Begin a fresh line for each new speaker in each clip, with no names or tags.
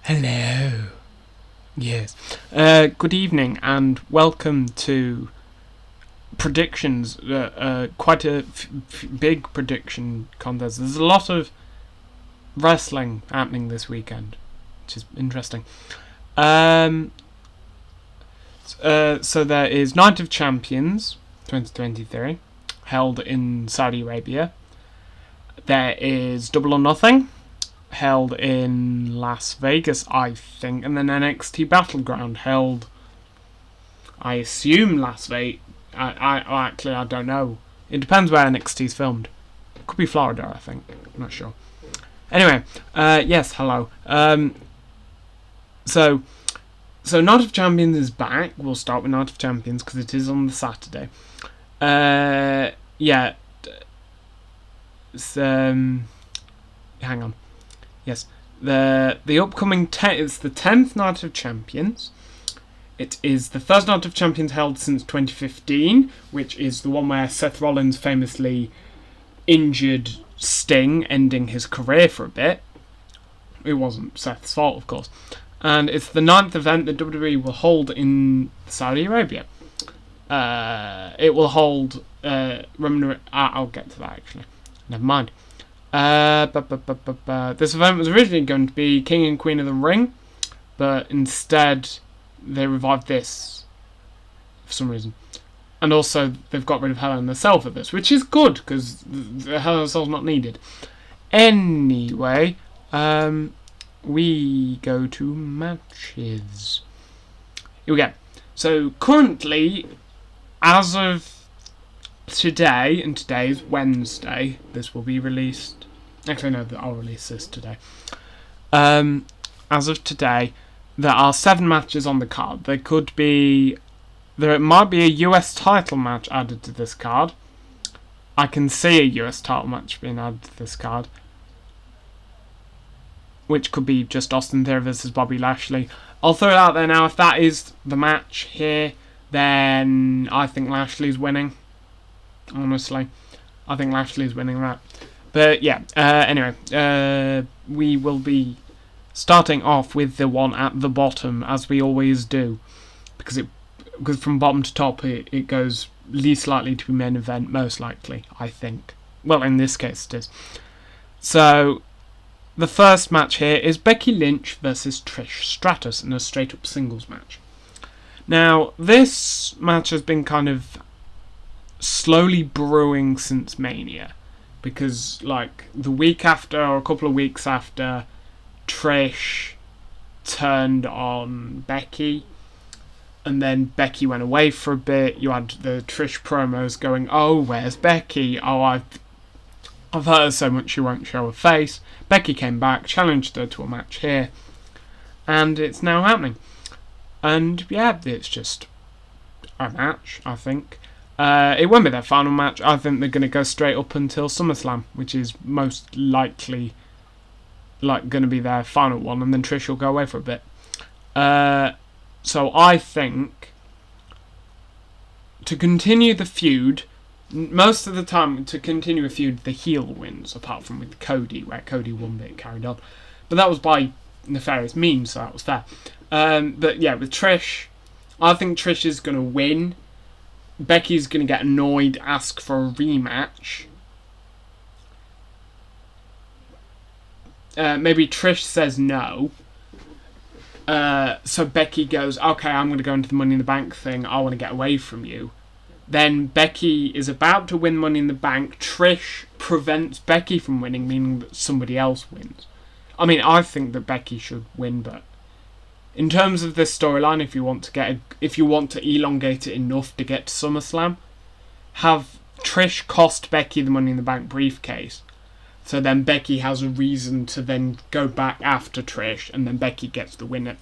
Hello. Yes. Good evening and welcome to predictions. Quite a big prediction contest. There's a lot of wrestling happening this weekend, which is interesting. So there is Night of Champions 2023 held in Saudi Arabia. There is Double or Nothing held in Las Vegas, I think, and then NXT Battleground held, I assume, Las Vegas. I don't know. It depends where NXT's filmed. It could be Florida, I think. I'm not sure. Anyway, yes, hello. So Night of Champions is back. We'll start with Night of Champions because it is on the Saturday. Yeah. Hang on. Yes, the upcoming it's the 10th Night of Champions. It is the first Night of Champions held since 2015, which is the one where Seth Rollins famously injured Sting, ending his career for a bit. It wasn't Seth's fault, of course. And it's the 9th event that WWE will hold in Saudi Arabia. It will hold I'll get to that, actually. Never mind. This event was originally going to be King and Queen of the Ring, but instead they revived this for some reason. And also they've got rid of Hell in a Cell for this, which is good because Hell in a Cell's not needed. Anyway, we go to matches. Here we go. So currently, as of today, and today is Wednesday, this will be released. Actually, no, I'll release this today. As of today, there are 7 matches on the card. There might be a US title match added to this card. I can see a US title match being added to this card, which could be just Austin Theory versus Bobby Lashley. I'll throw it out there now. If that is the match here, then I think Lashley's winning. Honestly, I think Lashley's winning that. But yeah, anyway, we will be starting off with the one at the bottom, as we always do, because from bottom to top it goes least likely to be main event, most likely, I think. Well, in this case it is. So the first match here is Becky Lynch versus Trish Stratus in a straight up singles match. Now, this match has been kind of slowly brewing since Mania, because like the week after or a couple of weeks after, Trish turned on Becky, and then Becky went away for a bit. You had the Trish promos going, oh, where's Becky? Oh, I've hurt her so much she won't show her face. Becky came back, challenged her to a match here, and it's now happening. And yeah, it's just a match, I think. It won't be their final match. I think they're going to go straight up until SummerSlam, which is most likely going to be their final one, and then Trish will go away for a bit. So I think to continue the feud, most of the time to continue a feud, the heel wins, apart from with Cody, where Cody won but it carried on. But that was by nefarious means, so that was fair. But yeah, with Trish, I think Trish is going to win. Becky's going to get annoyed, ask for a rematch. Maybe Trish says no. So Becky goes, okay, I'm going to go into the Money in the Bank thing. I want to get away from you. Then Becky is about to win Money in the Bank. Trish prevents Becky from winning, meaning that somebody else wins. I mean, I think that Becky should win, but in terms of this storyline, if you want to elongate it enough to get to SummerSlam, have Trish cost Becky the Money in the Bank briefcase, so then Becky has a reason to then go back after Trish, and then Becky gets the win at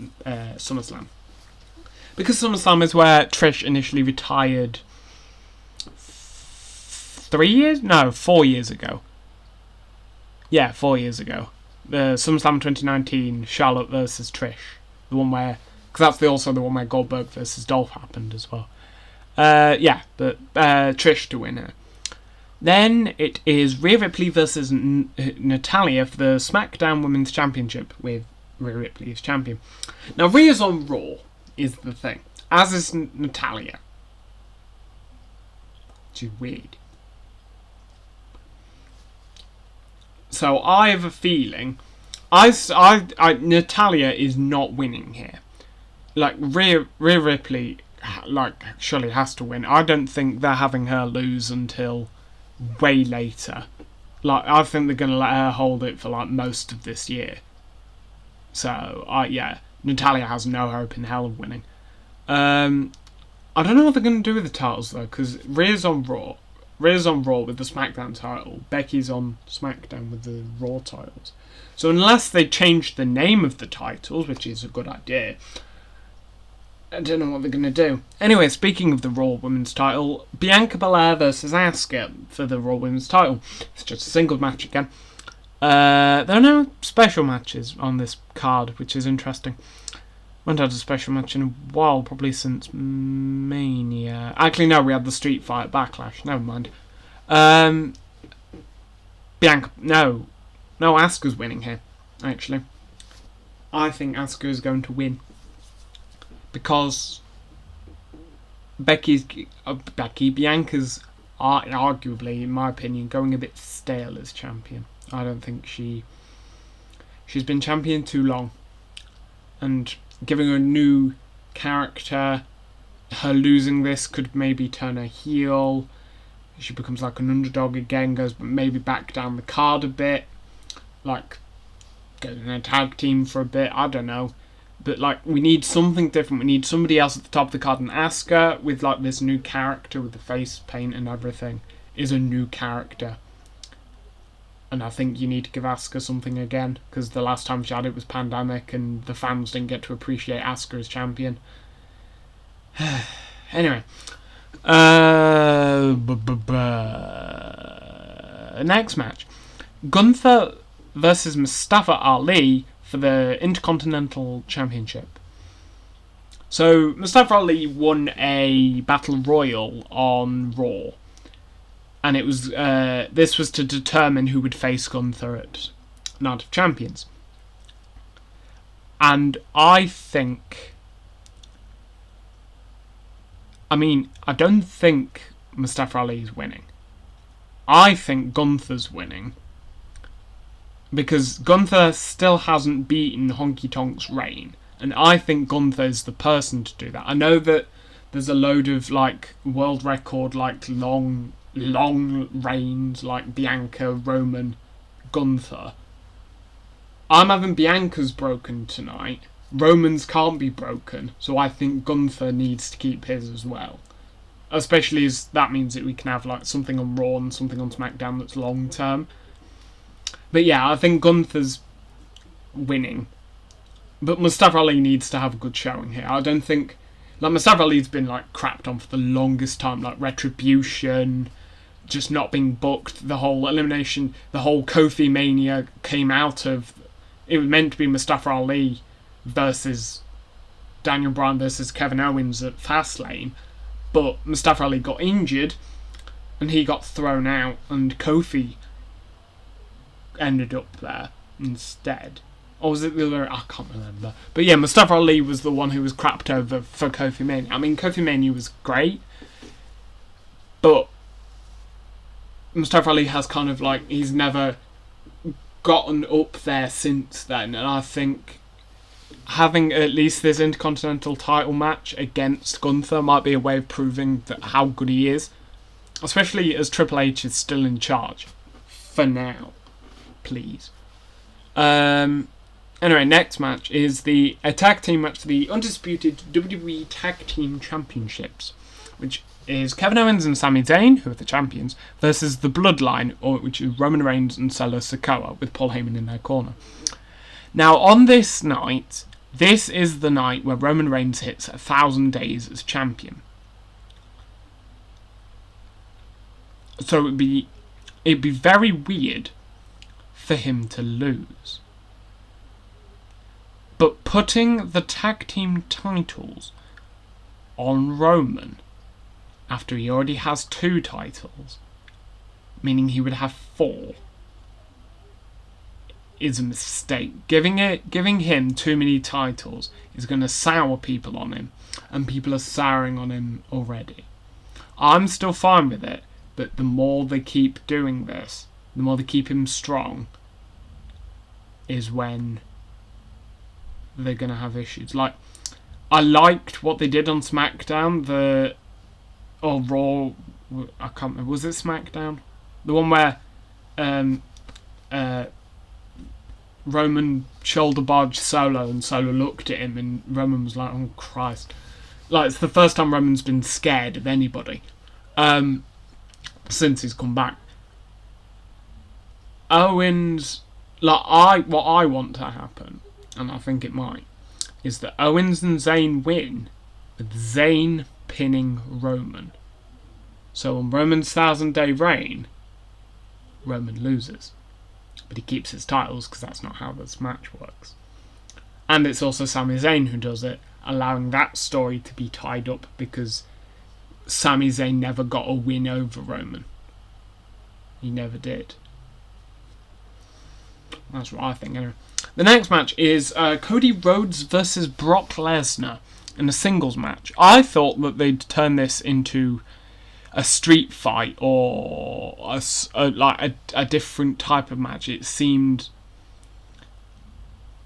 SummerSlam. Because SummerSlam is where Trish initially retired 4 years ago. Yeah, 4 years ago. SummerSlam 2019, Charlotte versus Trish. The one where, because that's also the one where Goldberg versus Dolph happened as well. But Trish to win her. Then it is Rhea Ripley versus Natalia for the SmackDown Women's Championship with Rhea Ripley is champion. Now, Rhea's on Raw is the thing, as is Natalya. Which is weird. So I have a feeling, Natalya is not winning here. Like Rhea Ripley, like surely has to win. I don't think they're having her lose until way later. Like I think they're going to let her hold it for like most of this year. So yeah, Natalya has no hope in hell of winning. I don't know what they're going to do with the titles though, because Rhea's on Raw. Rhea's on Raw with the SmackDown title. Becky's on SmackDown with the Raw titles. So unless they change the name of the titles, which is a good idea, I don't know what they're going to do. Anyway, speaking of the Raw Women's title, Bianca Belair versus Asuka for the Raw Women's title. It's just a single match again. There are no special matches on this card, which is interesting. We haven't had a special match in a while, probably since Mania. Actually, no, we had the Street Fight Backlash. Never mind. Bianca, no, Asuka's winning here. Actually, I think Asuka is going to win because Bianca's arguably, in my opinion, going a bit stale as champion. I don't think she's been champion too long, and giving her a new character, her losing this could maybe turn her heel. She becomes like an underdog again, goes maybe back down the card a bit, like goes in a tag team for a bit, I don't know. But like we need something different, we need somebody else at the top of the card, and Asuka with like this new character with the face paint and everything is a new character. And I think you need to give Asuka something again, because the last time she had it was pandemic and the fans didn't get to appreciate Asuka as champion. Anyway. Next match. Gunther versus Mustafa Ali for the Intercontinental Championship. So, Mustafa Ali won a Battle Royal on Raw. And it was this was to determine who would face Gunther at Night of Champions. And I don't think Mustafa Ali is winning. I think Gunther's winning. Because Gunther still hasn't beaten Honky Tonk's reign. And I think Gunther is the person to do that. I know that there's a load of like world record, like long reigns like Bianca, Roman, Gunther. I'm having Bianca's broken tonight. Roman's can't be broken, so I think Gunther needs to keep his as well. Especially as that means that we can have like something on Raw and something on SmackDown that's long term. But yeah, I think Gunther's winning. But Mustafa Ali needs to have a good showing here. I don't think like Mustafa Ali's been like crapped on for the longest time, like Retribution, just not being booked. The whole elimination, the whole Kofi Mania came out of. It was meant to be Mustafa Ali versus Daniel Bryan versus Kevin Owens at Fastlane, but Mustafa Ali got injured and he got thrown out, and Kofi ended up there instead. Or was it the other? I can't remember. But yeah, Mustafa Ali was the one who was crapped over for Kofi Mania. I mean, Kofi Mania was great, but Mustafa Ali has kind of like, he's never gotten up there since then, and I think having at least this Intercontinental title match against Gunther might be a way of proving that how good he is, especially as Triple H is still in charge for now. Please. Anyway, next match is a tag team match for the undisputed WWE Tag Team Championships, which is Kevin Owens and Sami Zayn, who are the champions, versus the Bloodline, which is Roman Reigns and Solo Sikoa, with Paul Heyman in their corner. Now, on this night, this is the night where Roman Reigns hits 1,000 days as champion. So it'd be very weird for him to lose. But putting the tag team titles on Roman after he already has 2 titles, meaning he would have 4, is a mistake. Giving him too many titles is going to sour people on him, and people are souring on him already. I'm still fine with it, but the more they keep doing this, the more they keep him strong, is when they're going to have issues. Like, I liked what they did on SmackDown, or Raw, I can't remember, was it SmackDown? The one where Roman shoulder barged Solo, and Solo looked at him, and Roman was like, oh Christ. Like, it's the first time Roman's been scared of anybody since he's come back. Owens, like, what I want to happen, and I think it might, is that Owens and Zayn win, with Zayn pinning Roman. So on Roman's 1,000-day reign, Roman loses. But he keeps his titles, because that's not how this match works. And it's also Sami Zayn who does it, allowing that story to be tied up, because Sami Zayn never got a win over Roman. He never did. That's what I think, anyway. The next match is Cody Rhodes versus Brock Lesnar in a singles match. I thought that they'd turn this into a street fight or a different type of match. It seemed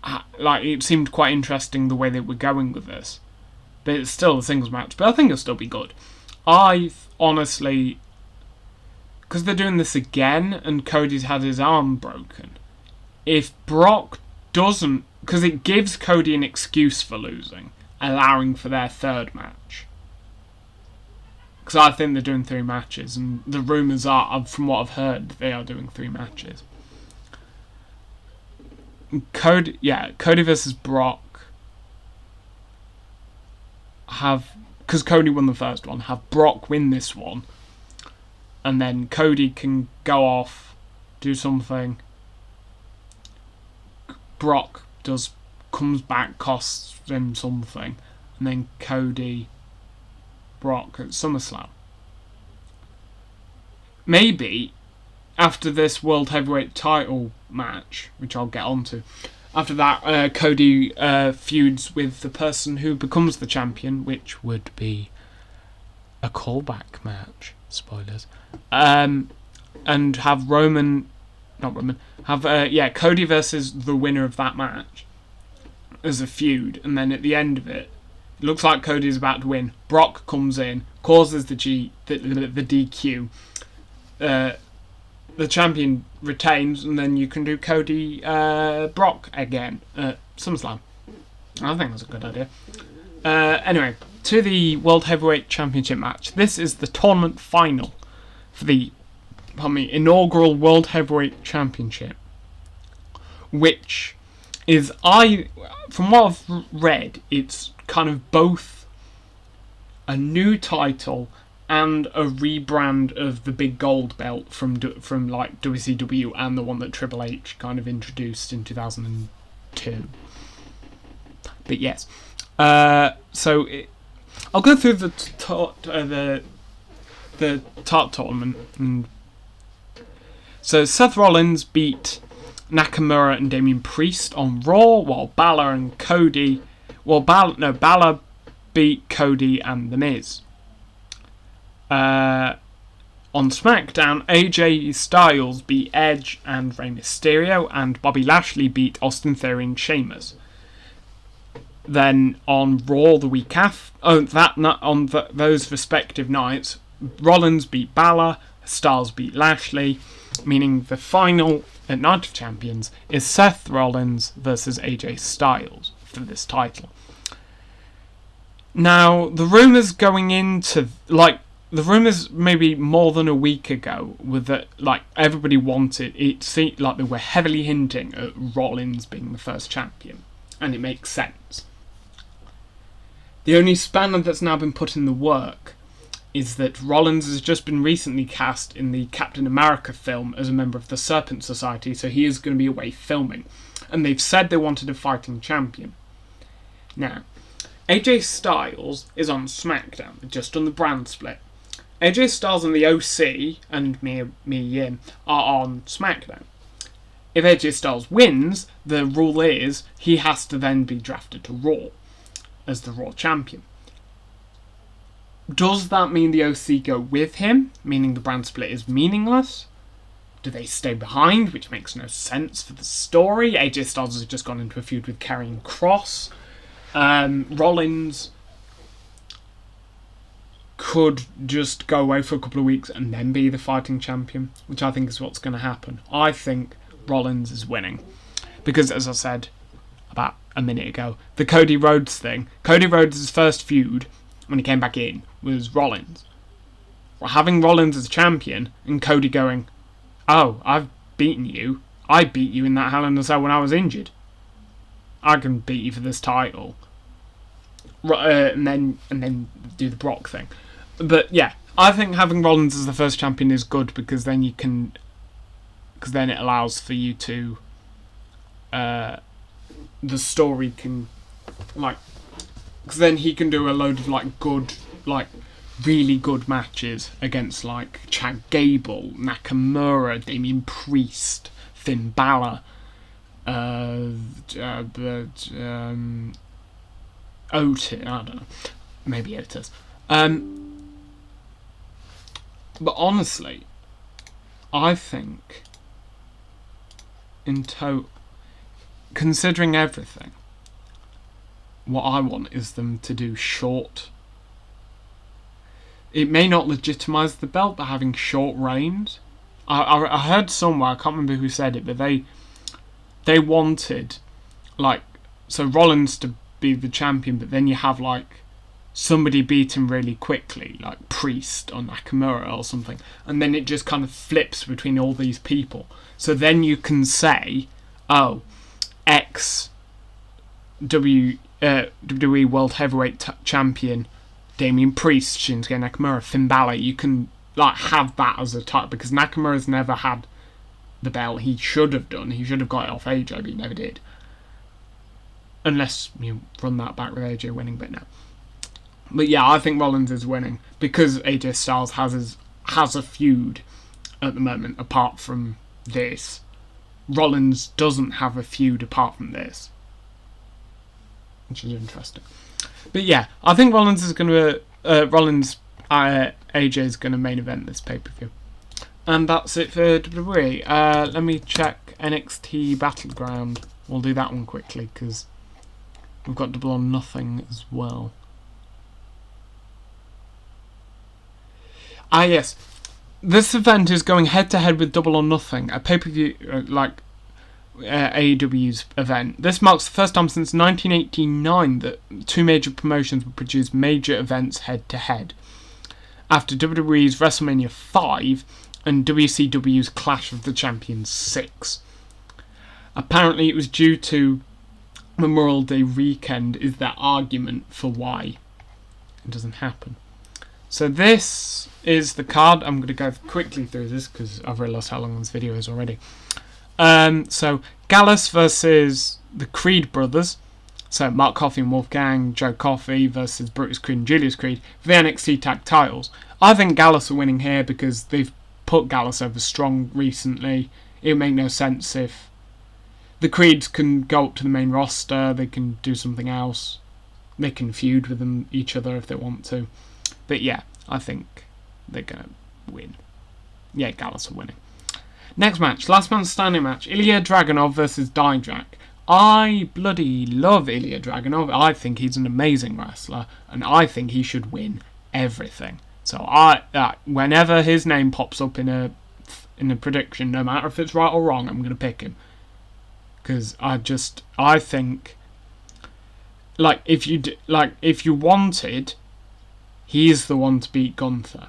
quite interesting the way they were going with this, but it's still a singles match. But I think it'll still be good. I honestly, because they're doing this again, and Cody's had his arm broken. If Brock doesn't, because it gives Cody an excuse for losing, allowing for their third match. Because I think they're doing 3 matches, and the rumours are, from what I've heard, they are doing 3 matches. Cody versus Brock. Because Cody won the first one, have Brock win this one, and then Cody can go off, do something. Brock comes back, costs him something, and then Cody, Brock at SummerSlam. Maybe after this World Heavyweight title match, which I'll get onto, after that Cody feuds with the person who becomes the champion, which would be a callback match, spoilers, and have Cody versus the winner of that match as a feud, and then at the end of it, it looks like Cody's about to win. Brock comes in, causes the DQ. The champion retains, and then you can do Cody Brock again at SummerSlam. I think that's a good idea. Anyway, to the World Heavyweight Championship match. This is the tournament final for the inaugural World Heavyweight Championship, which is, from what I've read, it's kind of both a new title and a rebrand of the big gold belt from like WCW, and the one that Triple H kind of introduced in 2002. But yes, I'll go through the top tournament. And so Seth Rollins beat Nakamura and Damian Priest on Raw, while Balor beat Cody and The Miz. On SmackDown, AJ Styles beat Edge and Rey Mysterio, and Bobby Lashley beat Austin Theory and Sheamus. Then on Raw the week after, those respective nights, Rollins beat Balor, Styles beat Lashley, meaning the final at Night of Champions is Seth Rollins versus AJ Styles for this title. Now, the rumours going into, the rumours maybe more than a week ago were that, everybody wanted, it seemed like they were heavily hinting at Rollins being the first champion, and it makes sense. The only spanner that's now been put in the work is that Rollins has just been recently cast in the Captain America film as a member of the Serpent Society, so he is going to be away filming. And they've said they wanted a fighting champion. Now, AJ Styles is on SmackDown. They've just done the brand split. AJ Styles and the OC and Mia Yim are on SmackDown. if AJ Styles wins, the rule is he has to then be drafted to Raw as the Raw champion. Does that mean the OC go with him, meaning the brand split is meaningless? Do they stay behind, which makes no sense for the story? AJ Styles has just gone into a feud with Karrion Kross. Rollins could just go away for a couple of weeks and then be the fighting champion, which I think is what's going to happen. I think Rollins is winning. Because, as I said about a minute ago, the Cody Rhodes thing, Cody Rhodes' first feud, when he came back in, was Rollins. Having Rollins as champion, and Cody going, oh, I've beaten you. I beat you in that Hell in a Cell when I was injured. I can beat you for this title. And then do the Brock thing. But yeah, I think having Rollins as the first champion is good because then you can, because then it allows for you to, the story can, like, because then he can do a load of like good, like really good matches against like Chad Gable, Nakamura, Damian Priest, Finn Balor, Otis, I don't know, maybe Otis. But honestly, I think in total, considering everything, what I want is them to do short. It may not legitimise the belt, but having short reigns. I heard somewhere, I can't remember who said it, but they wanted, like, so Rollins to be the champion, but then you have, like, somebody beat him really quickly, like Priest or Nakamura or something, and then it just kind of flips between all these people. So then you can say, oh, WWE World Heavyweight Champion Damian Priest, Shinsuke Nakamura, Finn Balor. You can like have that as a title because Nakamura's never had the belt. He should have done. He should have got it off AJ, but he never did. Unless you run that back with AJ winning, but no. But yeah, I think Rollins is winning because AJ Styles has a feud at the moment apart from this. Rollins doesn't have a feud apart from this, which is interesting. But yeah, I think Rollins is going to AJ is going to main event this pay-per-view. And that's it for WWE. Let me check NXT Battleground. We'll do that one quickly because we've got Double or Nothing as well. Ah yes, this event is going head-to-head with Double or Nothing, a pay-per-view like AEW's event. This marks the first time since 1989 that two major promotions would produce major events head-to-head. After WWE's WrestleMania 5 and WCW's Clash of the Champions 6. Apparently it was due to Memorial Day weekend is that argument for why it doesn't happen. So this is the card. I'm going to go quickly through this because I've realised how long this video is already. So Gallus versus the Creed brothers. So Mark Coffey and Wolfgang, Joe Coffey versus Brutus Creed and Julius Creed for the NXT tag titles. I think Gallus are winning here because they've put Gallus over strong recently. It would make no sense if the Creeds can go up to the main roster. They can do something else. They can feud with each other if they want to. But yeah, I think they're going to win. Yeah, Gallus are winning. Next match, last man standing match, Ilya Dragunov versus Dijak. I bloody love Ilya Dragunov. I think he's an amazing wrestler, and I think he should win everything. So whenever his name pops up in a prediction, no matter if it's right or wrong, I'm going to pick him. Because I think, like, if you wanted, he is the one to beat Gunther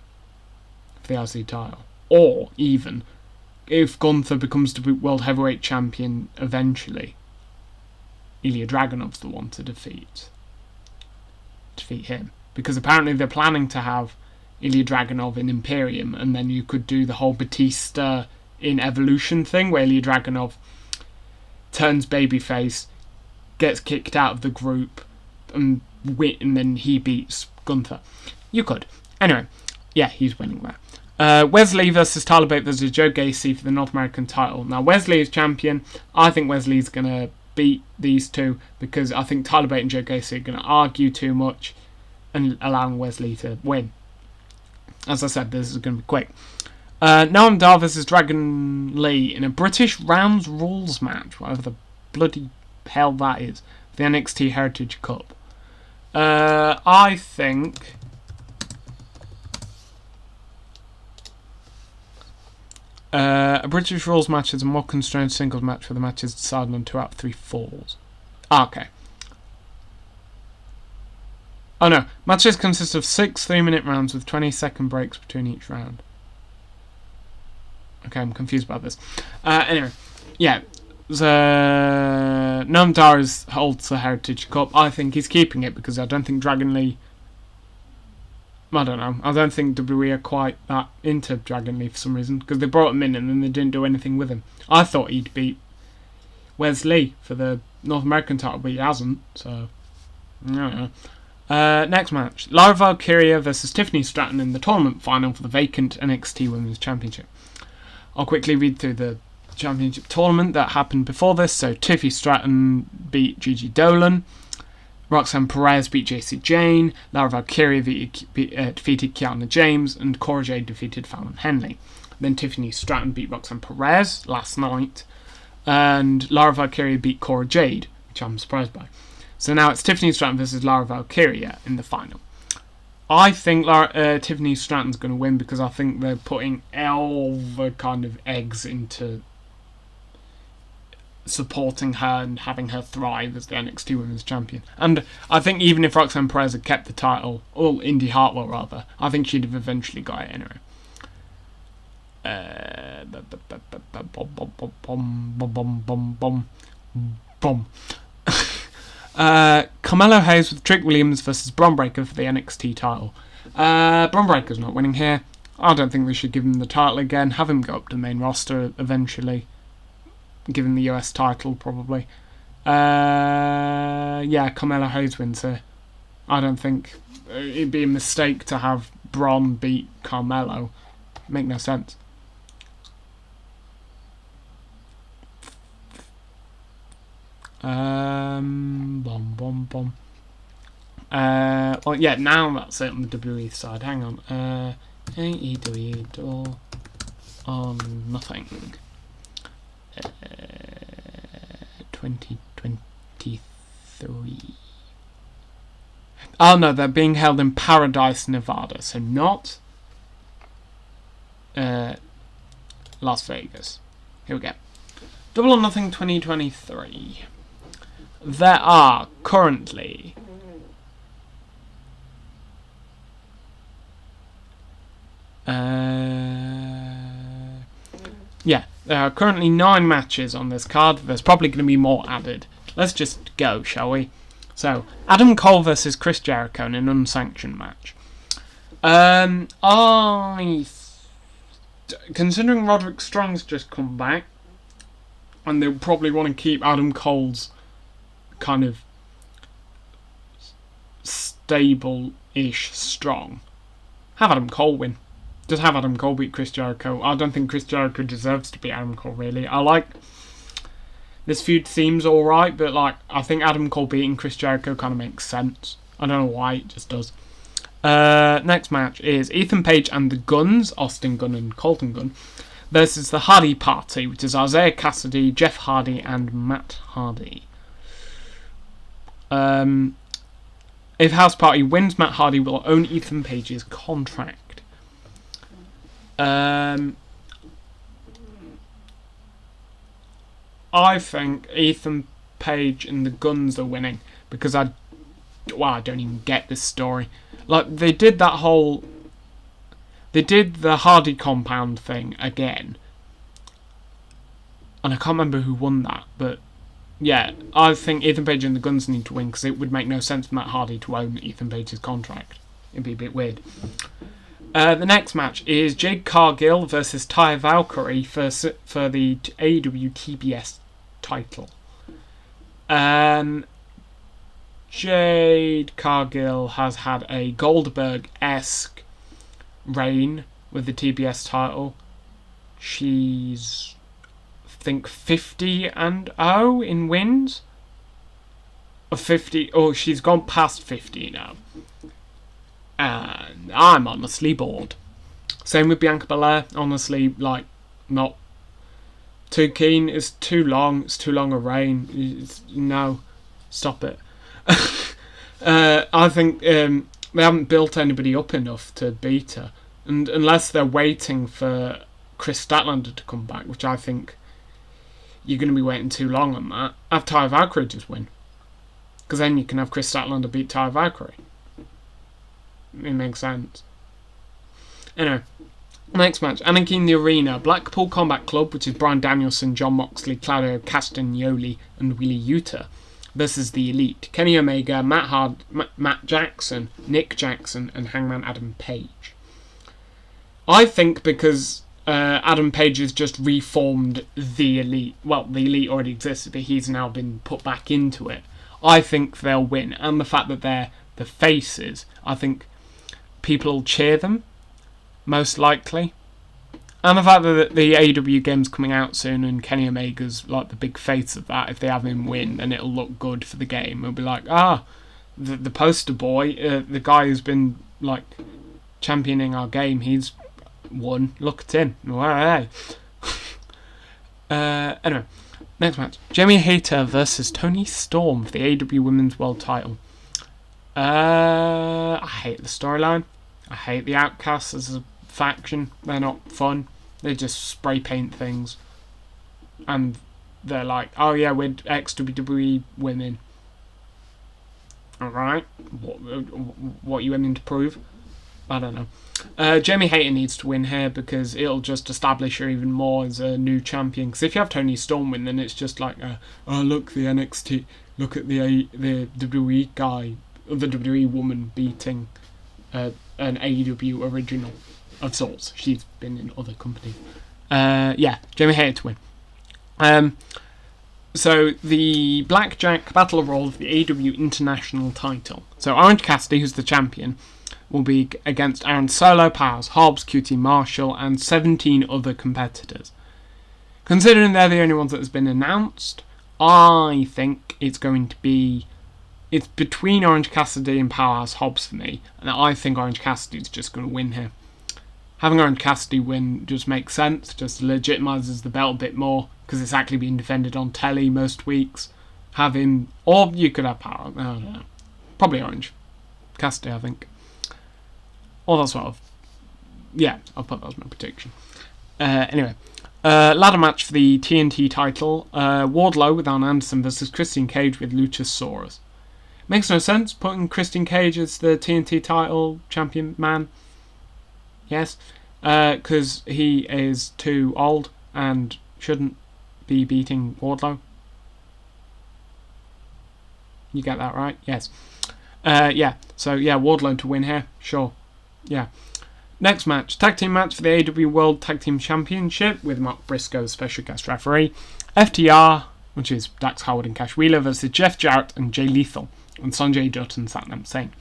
for the IC title. Or even, if Gunther becomes the World Heavyweight Champion eventually, Ilya Dragunov's the one to defeat him. Because apparently they're planning to have Ilya Dragunov in Imperium, and then you could do the whole Batista in Evolution thing, where Ilya Dragunov turns babyface, gets kicked out of the group, and then he beats Gunther. You could. Anyway, yeah, he's winning there. Wesley versus Tyler Bate versus Joe Gacy for the North American title. Now, Wesley is champion. I think Wesley's going to beat these two because I think Tyler Bate and Joe Gacy are going to argue too much and allowing Wesley to win. As I said, this is going to be quick. Noam Dar versus Dragon Lee in a British Rounds Rules match, whatever the bloody hell that is, the NXT Heritage Cup. I think a British Rules match is a more constrained singles match where the match is decided on 2 out of 3 falls. Okay. Oh no, matches consist of 6 3-minute rounds with 20-second breaks between each round. Okay, I'm confused about this. Anyway, yeah. Noam Dar holds the Heritage Cup. I think he's keeping it because I don't think Dragon Lee... I don't know. I don't think WWE are quite that into Dragon Lee for some reason because they brought him in and then they didn't do anything with him. I thought he'd beat Wesley for the North American title, but he hasn't, so... I don't know. Next match, Lara Valkyria versus Tiffany Stratton in the tournament final for the vacant NXT Women's Championship. I'll quickly read through the championship tournament that happened before this. So Tiffy Stratton beat Gigi Dolan, Roxanne Perez beat JC Jane, Lara Valkyria defeated Kiana James, and Cora Jade defeated Fallon Henley. Then Tiffany Stratton beat Roxanne Perez last night, and Lara Valkyria beat Cora Jade, which I'm surprised by. So now it's Tiffany Stratton versus Lara Valkyria in the final. I think Tiffany Stratton's going to win because I think they're putting all the kind of eggs into supporting her and having her thrive as the NXT Women's Champion. And I think even if Roxanne Perez had kept the title, or Indy Hartwell rather, I think she'd have eventually got it anyway. Carmelo Hayes with Trick Williams versus Bron Breakker for the NXT title. Bron Breakker's not winning here. I don't think they should give him the title again. Have him go up to the main roster eventually. Give him the US title probably. Yeah, Carmelo Hayes wins here. I don't think it'd be a mistake to have Bron beat Carmelo. Make no sense. Well, yeah, now that's it on the WWE side. Hang on. AEW Door on Nothing. 2023. Oh no, they're being held in Paradise, Nevada, so not Las Vegas. Here we go. Double or Nothing 2023. There are currently there are currently 9 matches on this card. There's probably going to be more added. Let's just go, shall we? So, Adam Cole versus Chris Jericho in an unsanctioned match. Considering Roderick Strong's just come back, and they'll probably want to keep Adam Cole's kind of stable-ish strong, have Adam Cole win. Just have Adam Cole beat Chris Jericho. I don't think Chris Jericho deserves to beat Adam Cole, really. I like... This feud seems alright, but like I think Adam Cole beating Chris Jericho kind of makes sense. I don't know why, it just does. Next match is Ethan Page and the Guns, Austin Gunn and Colton Gunn, versus the Hardy Party, which is Isaiah Cassidy, Jeff Hardy, and Matt Hardy. If House Party wins, Matt Hardy will own Ethan Page's contract. I think Ethan Page and the Guns are winning because I don't even get this story. Like, they did the Hardy compound thing again, and I can't remember who won that, but yeah, I think Ethan Page and the Guns need to win because it would make no sense for Matt Hardy to own Ethan Page's contract. It'd be a bit weird. The next match is Jade Cargill versus Taya Valkyrie for the AEW TBS title. Jade Cargill has had a Goldberg-esque reign with the TBS title. She's, I think, 50-0 in wins. Or 50, or she's gone past 50 now. And I'm honestly bored. Same with Bianca Belair. Honestly, like, not too keen. It's too long. It's too long a reign. No, stop it. I think they haven't built anybody up enough to beat her. And unless they're waiting for Chris Statlander to come back, which I think you're going to be waiting too long on that, have Taya Valkyrie just win. Because then you can have Chris Statlander beat Taya Valkyrie. It makes sense. Anyway, next match. Anarchy in the Arena. Blackpool Combat Club, which is Bryan Danielson, Jon Moxley, Claudio Castagnoli, and Wheeler Yuta, versus the Elite. Kenny Omega, Matt Jackson, Nick Jackson, and Hangman Adam Page. I think because Adam Page has just reformed the Elite. Well, the Elite already existed, but he's now been put back into it. I think they'll win. And the fact that they're the faces, I think people will cheer them, most likely. And the fact that the AEW game's coming out soon and Kenny Omega's like the big face of that, if they have him win, then it'll look good for the game. It'll be like, the poster boy, the guy who's been like championing our game, he's won. Look at him. Hey. Anyway, next match. Jamie Hayter versus Toni Storm for the AEW Women's World Title. I hate the storyline. I hate the Outcasts as a faction. They're not fun. They just spray paint things. And they're like, oh yeah, we're ex-WWE women. Alright. What are you aiming to prove? I don't know. Jamie Hayter needs to win here because it'll just establish her even more as a new champion. Because if you have Toni Storm win, then it's just like, oh look, the NXT, look at the WWE guy, the WWE woman beating an AEW original of sorts. She's been in other companies. Yeah, Jamie Hayter to win. So the Blackjack Battle Royal of the AEW International title. So Orange Cassidy, who's the champion, will be against Aaron Solo, Powers, Hobbs, QT Marshall, and 17 other competitors. Considering they're the only ones that has been announced, I think it's going to be... It's between Orange Cassidy and Powerhouse Hobbs for me, and I think Orange Cassidy's just going to win here. Having Orange Cassidy win just makes sense, just legitimises the belt a bit more, because it's actually being defended on telly most weeks. Have him, or you could have Power, I don't know. Probably Orange Cassidy, I think. Or that sort of... Yeah, I'll put that as my prediction. Anyway, ladder match for the TNT title. Wardlow with Arn Anderson versus Christian Cage with Luchasaurus. Makes no sense putting Christian Cage as the TNT title champion man. Yes, because he is too old and shouldn't be beating Wardlow. You get that right? Yes. Yeah, so yeah, Wardlow to win here. Sure. Yeah. Next match. Tag team match for the AEW World Tag Team Championship with Mark Briscoe as special guest referee. FTR, which is Dax Howard and Cash Wheeler, versus Jeff Jarrett and Jay Lethal. And Sanjay Dutt and Satnam Singh.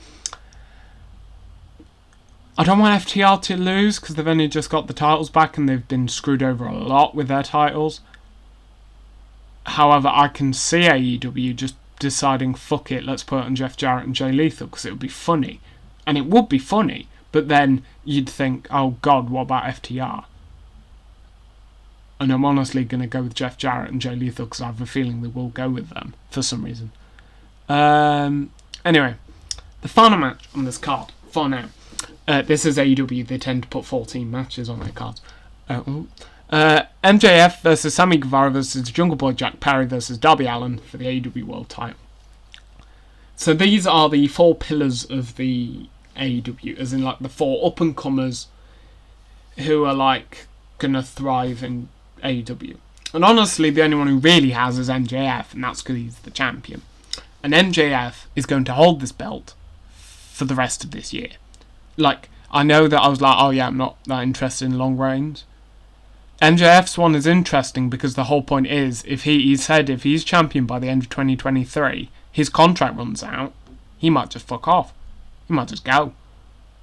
I don't want FTR to lose because they've only just got the titles back and they've been screwed over a lot with their titles. However, I can see AEW just deciding, fuck it, let's put it on Jeff Jarrett and Jay Lethal because it would be funny. And it would be funny, but then you'd think, oh god, what about FTR? And I'm honestly going to go with Jeff Jarrett and Jay Lethal because I have a feeling they will go with them for some reason. Anyway, the final match on this card, for now. This is AEW, they tend to put 14 matches on their cards. MJF versus Sammy Guevara versus Jungle Boy Jack Perry versus Darby Allin for the AEW World title. So these are the four pillars of the AEW, as in like the four up-and-comers who are like gonna thrive in AEW. And honestly, the only one who really has is MJF, and that's because he's the champion. And MJF is going to hold this belt for the rest of this year. Like, I know that I was like, oh yeah, I'm not that interested in long reigns. MJF's one is interesting because the whole point is, if he said if he's champion by the end of 2023, his contract runs out, he might just fuck off. He might just go.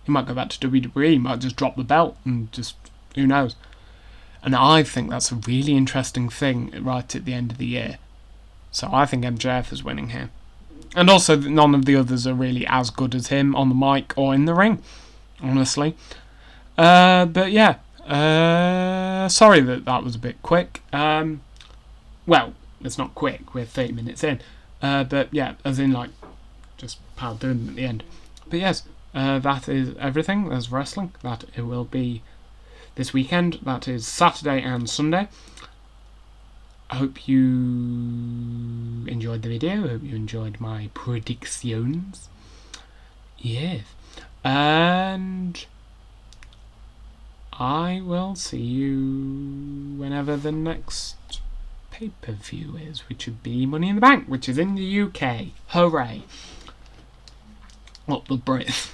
He might go back to WWE, he might just drop the belt, and just, who knows. And I think that's a really interesting thing right at the end of the year. So I think MJF is winning here. And also, none of the others are really as good as him on the mic or in the ring, honestly. But yeah, sorry that was a bit quick. Well, it's not quick, we're 30 minutes in. But yeah, as in like, just powered through them at the end. But yes, that is everything. There's wrestling. That it will be this weekend. That is Saturday and Sunday. I hope you enjoyed the video. I hope you enjoyed my predictions. Yes. And I will see you whenever the next pay-per-view is, which would be Money in the Bank, which is in the UK. Hooray. What the Brits.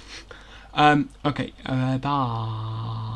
Okay, bye.